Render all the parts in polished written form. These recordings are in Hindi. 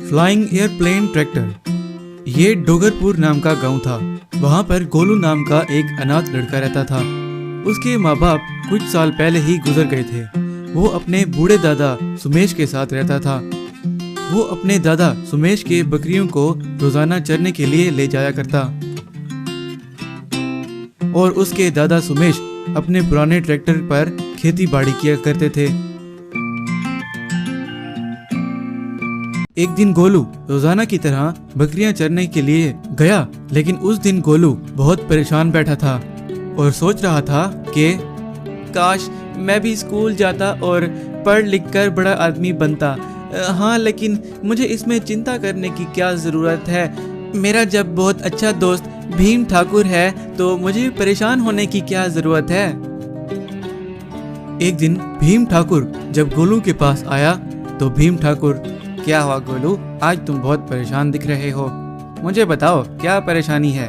Flying airplane tractor. ये डोगरपुर नाम का गांव था। वहाँ पर गोलू नाम का एक अनाथ लड़का रहता था। उसके माँ बाप कुछ साल पहले ही गुजर गए थे। वो अपने बूढ़े दादा सुमेश के साथ रहता था। वो अपने दादा सुमेश के बकरियों को रोजाना चरने के लिए ले जाया करता और उसके दादा सुमेश अपने पुराने ट्रैक्टर पर खेती बाड़ी किया करते थे। एक दिन गोलू रोजाना की तरह बकरियां चरने के लिए गया, लेकिन उस दिन गोलू बहुत परेशान बैठा था और सोच रहा था कि काश मैं भी स्कूल जाता और पढ़ लिख कर बड़ा आदमी बनता। हाँ, लेकिन मुझे इसमें चिंता करने की क्या जरूरत है। मेरा जब बहुत अच्छा दोस्त भीम ठाकुर है तो मुझे परेशान होने की क्या जरूरत है। एक दिन भीम ठाकुर जब गोलू के पास आया तो भीम ठाकुर, क्या हुआ गोलू, आज तुम बहुत परेशान दिख रहे हो, मुझे बताओ क्या परेशानी है,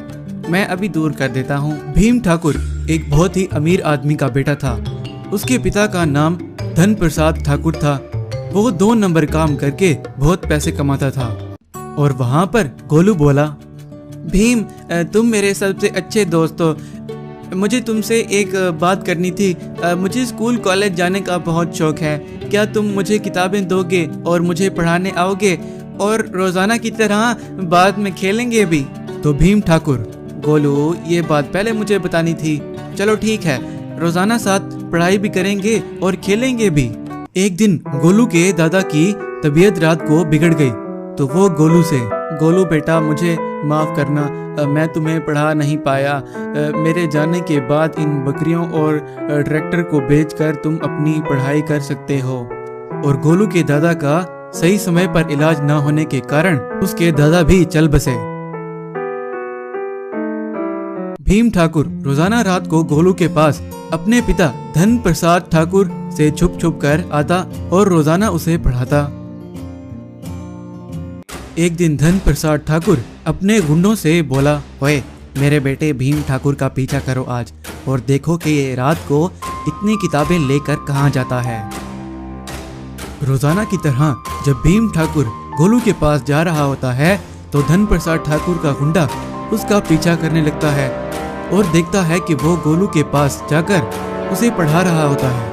मैं अभी दूर कर देता हूँ। भीम ठाकुर एक बहुत ही अमीर आदमी का बेटा था। उसके पिता का नाम धन प्रसाद ठाकुर था। वो 2 नंबर काम करके बहुत पैसे कमाता था। और वहाँ पर गोलू बोला, भीम तुम मेरे सबसे अच्छे दोस्त हो, मुझे तुमसे एक बात करनी थी। मुझे स्कूल कॉलेज जाने का बहुत शौक है। क्या तुम मुझे किताबें दोगे और मुझे पढ़ाने आओगे और रोजाना की तरह बाद में खेलेंगे भी? तो भीम ठाकुर, गोलू ये बात पहले मुझे बतानी थी। चलो ठीक है, रोजाना साथ पढ़ाई भी करेंगे और खेलेंगे भी। एक दिन गोलू के दादा की तबीयत रात को बिगड़ गई तो वो गोलू से, गोलू बेटा मुझे माफ करना, मैं तुम्हें पढ़ा नहीं पाया। मेरे जाने के बाद इन बकरियों और ट्रैक्टर को बेचकर तुम अपनी पढ़ाई कर सकते हो। और गोलू के दादा का सही समय पर इलाज न होने के कारण उसके दादा भी चल बसे। भीम ठाकुर रोजाना रात को गोलू के पास अपने पिता धन प्रसाद ठाकुर से छुप छुप कर आता और रोजाना उसे पढ़ाता। एक दिन धन प्रसाद ठाकुर अपने गुंडों से बोला, ओए मेरे बेटे भीम ठाकुर का पीछा करो आज और देखो कि ये रात को इतनी किताबें लेकर कहाँ जाता है। रोजाना की तरह जब भीम ठाकुर गोलू के पास जा रहा होता है तो धन प्रसाद ठाकुर का गुंडा उसका पीछा करने लगता है और देखता है कि वो गोलू के पास जाकर उसे पढ़ा रहा होता है।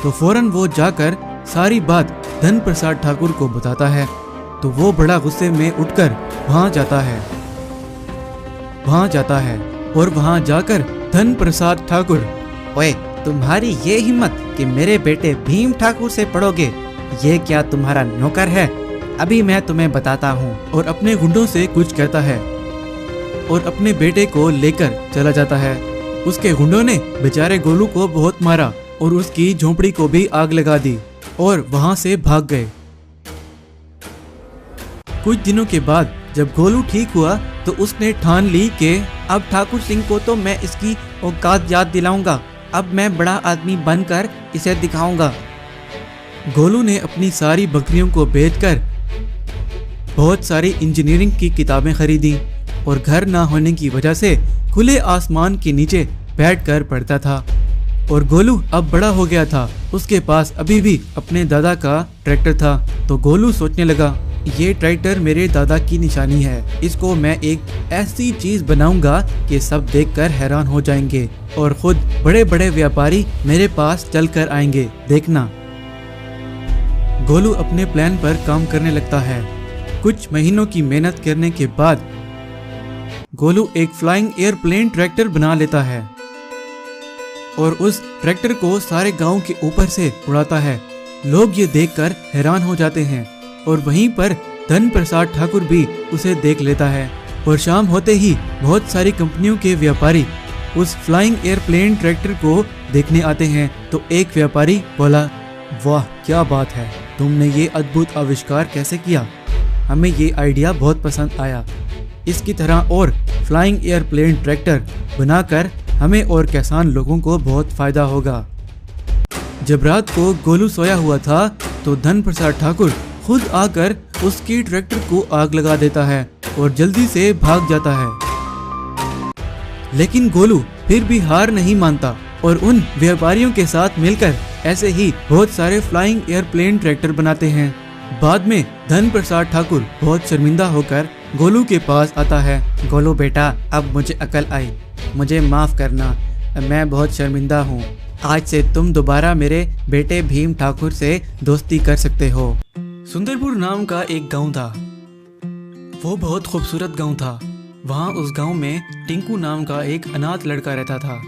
तो फौरन वो जाकर सारी बात धन प्रसाद ठाकुर को बताता है। तो वो बड़ा गुस्से में उठकर वहाँ जाता है और वहाँ जाकर धन प्रसाद ठाकुर, ओए तुम्हारी ये हिम्मत कि मेरे बेटे भीम ठाकुर से पढ़ोगे, ये क्या तुम्हारा नौकर है? अभी मैं तुम्हें बताता हूँ। और अपने गुंडों से कुछ कहता है और अपने बेटे को लेकर चला जाता है। उसके गुंडों ने बेचारे गोलू को बहुत मारा और उसकी झोंपड़ी को भी आग लगा दी और वहाँ से भाग गए। कुछ दिनों के बाद जब गोलू ठीक हुआ तो उसने ठान ली कि अब ठाकुर सिंह को तो मैं इसकी औकात याद दिलाऊंगा, अब मैं बड़ा आदमी बनकर इसे दिखाऊंगा। गोलू ने अपनी सारी बकरियों को बेचकर बहुत सारी इंजीनियरिंग की किताबें खरीदी और घर ना होने की वजह से खुले आसमान के नीचे बैठकर पढ़ता था। और गोलू अब बड़ा हो गया था, उसके पास अभी भी अपने दादा का ट्रैक्टर था। तो गोलू सोचने लगा, ये ट्रैक्टर मेरे दादा की निशानी है, इसको मैं एक ऐसी चीज बनाऊंगा कि सब देखकर हैरान हो जाएंगे और खुद बड़े बड़े व्यापारी मेरे पास चलकर आएंगे, देखना। गोलू अपने प्लान पर काम करने लगता है। कुछ महीनों की मेहनत करने के बाद गोलू एक फ्लाइंग एयरप्लेन ट्रैक्टर बना लेता है और उस ट्रैक्टर को सारे गांव के ऊपर से उड़ाता है। लोग ये देखकर हैरान हो जाते हैं और वहीं पर धन प्रसाद ठाकुर भी उसे देख लेता है। और शाम होते ही बहुत सारी कंपनियों के व्यापारी उस फ्लाइंग एयरप्लेन ट्रैक्टर को देखने आते हैं। तो एक व्यापारी बोला, वाह क्या बात है, तुमने ये अद्भुत आविष्कार कैसे किया, हमें ये आइडिया बहुत पसंद आया। इसकी तरह और फ्लाइंग एयरप्लेन ट्रैक्टर बनाकर हमें और किसान लोगों को बहुत फायदा होगा। जब रात को गोलू सोया हुआ था तो धन प्रसाद ठाकुर खुद आकर उसकी ट्रैक्टर को आग लगा देता है और जल्दी से भाग जाता है। लेकिन गोलू फिर भी हार नहीं मानता और उन व्यापारियों के साथ मिलकर ऐसे ही बहुत सारे फ्लाइंग एयरप्लेन ट्रैक्टर बनाते हैं। बाद में धन प्रसाद ठाकुर बहुत शर्मिंदा होकर गोलू के पास आता है। गोलू बेटा, अब मुझे अकल आई, मुझे माफ करना, मैं बहुत शर्मिंदा हूँ। आज से तुम दोबारा मेरे बेटे भीम ठाकुर से दोस्ती कर सकते हो। सुंदरपुर नाम का एक गांव था। वो बहुत खूबसूरत गांव था। वहाँ उस गांव में टिंकू नाम का एक अनाथ लड़का रहता था।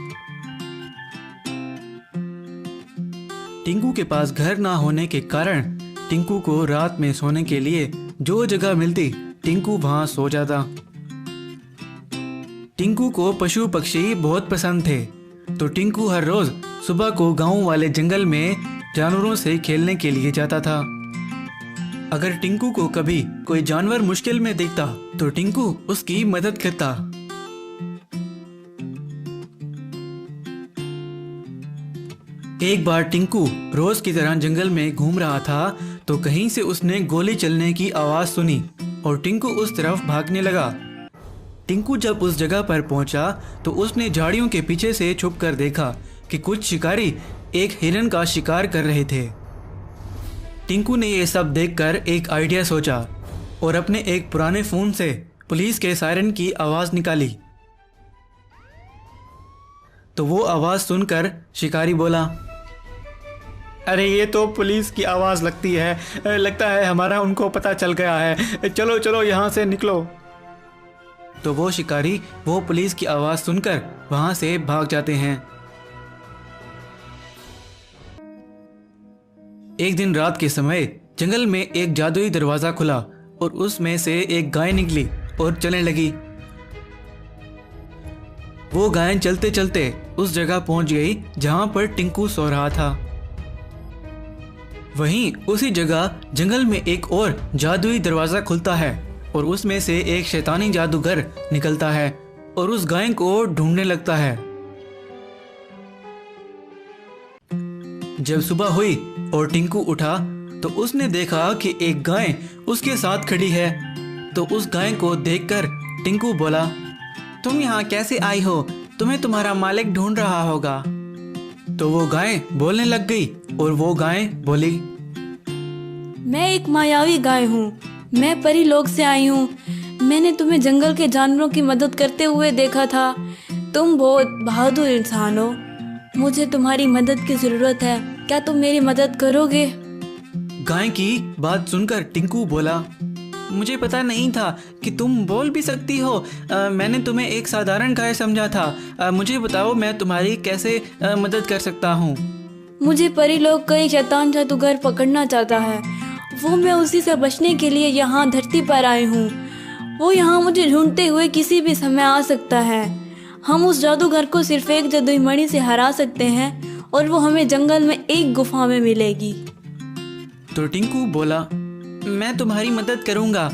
टिंकू के पास घर ना होने के कारण टिंकू को रात में सोने के लिए जो जगह मिलती टिंकू वहां सो जाता। टिंकू को पशु पक्षी बहुत पसंद थे, तो टिंकू हर रोज सुबह को गांव वाले जंगल में जानवरों से खेलने के लिए जाता था। अगर टिंकू को कभी कोई जानवर मुश्किल में दिखता तो टिंकू उसकी मदद करता। एक बार टिंकू रोज की तरह जंगल में घूम रहा था तो कहीं से उसने गोली चलने की आवाज सुनी और टिंकू उस तरफ भागने लगा। टिंकू जब उस जगह पर पहुंचा तो उसने झाड़ियों के पीछे से छुपकर देखा कि कुछ शिकारी एक हिरन का शिकार कर रहे थे। टिंकू ने यह सब देखकर एक आइडिया सोचा और अपने एक पुराने फोन से पुलिस के सायरन की आवाज निकाली। तो वो आवाज सुनकर शिकारी बोला, अरे ये तो पुलिस की आवाज लगती है, लगता है हमारा उनको पता चल गया है, चलो चलो यहाँ से निकलो। तो वो शिकारी वो पुलिस की आवाज सुनकर वहां से भाग जाते हैं। एक दिन रात के समय जंगल में एक जादुई दरवाजा खुला और उसमें से एक गाय निकली और चलने लगी। वो गाय चलते चलते उस जगह पहुंच गई जहां पर टिंकू सो रहा था। वहीं उसी जगह जंगल में एक और जादुई दरवाजा खुलता है और उसमें से एक शैतानी जादूगर निकलता है और उस गाय को ढूंढने लगता है। जब सुबह हुई और टिंकू उठा तो उसने देखा कि एक गाय उसके साथ खड़ी है। तो उस गाय को देखकर टिंकू बोला, तुम यहाँ कैसे आई हो? तुम्हें तुम्हारा मालिक ढूंढ रहा होगा। तो वो गाय बोलने लग गई और वो गाय बोली, मैं एक मायावी गाय हूँ, मैं परीलोक से आई हूँ। मैंने तुम्हें जंगल के जानवरों की मदद करते हुए देखा था। तुम बहुत बहादुर इंसान हो, मुझे तुम्हारी मदद की जरूरत है, क्या तुम मेरी मदद करोगे? गाय की बात सुनकर टिंकू बोला, मुझे पता नहीं था कि तुम बोल भी सकती हो। मैंने तुम्हें एक साधारण गाय समझा था। मुझे बताओ मैं तुम्हारी कैसे मदद कर सकता हूँ? मुझे परीलोक का एक शैतान जादूगर पकड़ना चाहता है। वो मैं उसी से बचने के लिए यहाँ धरती पर आई हूँ। वो यहाँ मुझे ढूंढते हुए किसी भी समय आ सकता है। हम उस जादूगर को सिर्फ एक जादुई मणि से हरा सकते हैं और वो हमें जंगल में एक गुफा में मिलेगी। तो टिंकू बोला, मैं तुम्हारी मदद करूंगा।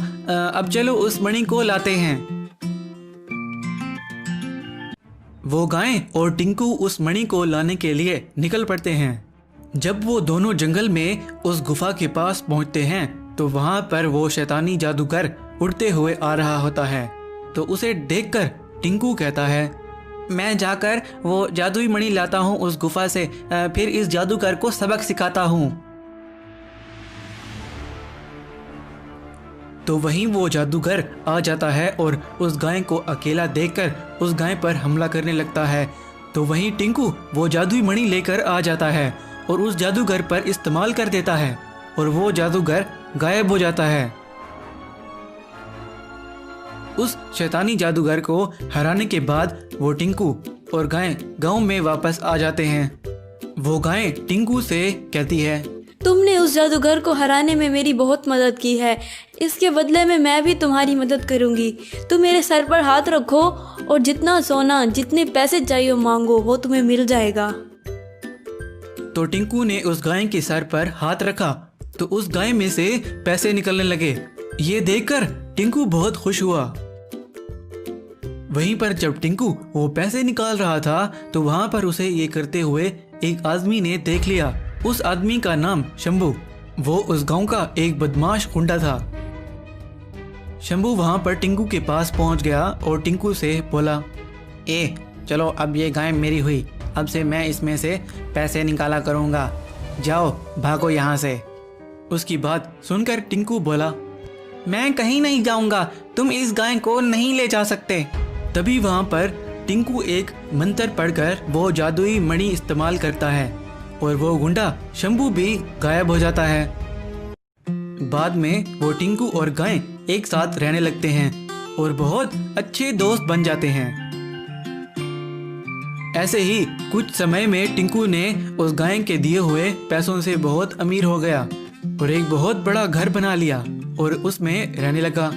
अब चलो उस मणि को लाते हैं। वो गाय और टिंकू उस मणि को लाने के लिए निकल पड़ते हैं। जब वो दोनों जंगल में उस गुफा के पास पहुंचते हैं तो वहां पर वो शैतानी जादूगर उड़ते हुए आ रहा होता है। तो उसे देखकर टिंकू कहता है, मैं जाकर वो जादुई मणि लाता हूँ उस गुफा से, फिर इस जादूगर को सबक सिखाता हूँ। तो वहीं वो जादूगर आ जाता है और उस गाय को अकेला देखकर उस गाय पर हमला करने लगता है। तो वहीं टिंकू वो जादुई मणि लेकर आ जाता है और उस जादूगर पर इस्तेमाल कर देता है और वो जादूगर गायब हो जाता है। उस शैतानी जादूगर को हराने के बाद वो टिंकू और गाय गांव में वापस आ जाते हैं। वो गाय टिंकू से कहती है, तुमने उस जादूगर को हराने में मेरी बहुत मदद की है, इसके बदले में मैं भी तुम्हारी मदद करूंगी। तुम मेरे सर पर हाथ रखो और जितना सोना जितने पैसे चाहिए मांगो वो तुम्हें मिल जाएगा। तो टिंकू ने उस गाय के सर पर हाथ रखा तो उस गाय में से पैसे निकलने लगे। ये देखकर टिंकू बहुत खुश हुआ। वहीं पर जब टिंकू वो पैसे निकाल रहा था तो वहां पर उसे ये करते हुए एक आदमी ने देख लिया। उस आदमी का नाम शंभू। वो उस गांव का एक बदमाश गुंडा था। शंभू वहां पर टिंकू के पास पहुंच गया और टिंकू से बोला, चलो अब ये गाय मेरी हुई, अब से मैं इसमें से पैसे निकाला करूंगा, जाओ भागो यहाँ से। उसकी बात सुनकर टिंकू बोला, मैं कहीं नहीं जाऊंगा, तुम इस गाय को नहीं ले जा सकते। तभी वहां पर टिंकू एक मंत्र पढ़कर वो जादुई मणि इस्तेमाल करता है और वो गुंडा शंभू भी गायब हो जाता है। बाद में वो टिंकू और गाय एक साथ रहने लगते हैं और बहुत अच्छे दोस्त बन जाते हैं। ऐसे ही कुछ समय में टिंकू ने उस गाय के दिए हुए पैसों से बहुत अमीर हो गया और एक बहुत बड़ा घर बना लिया और उसमें रहने लगा।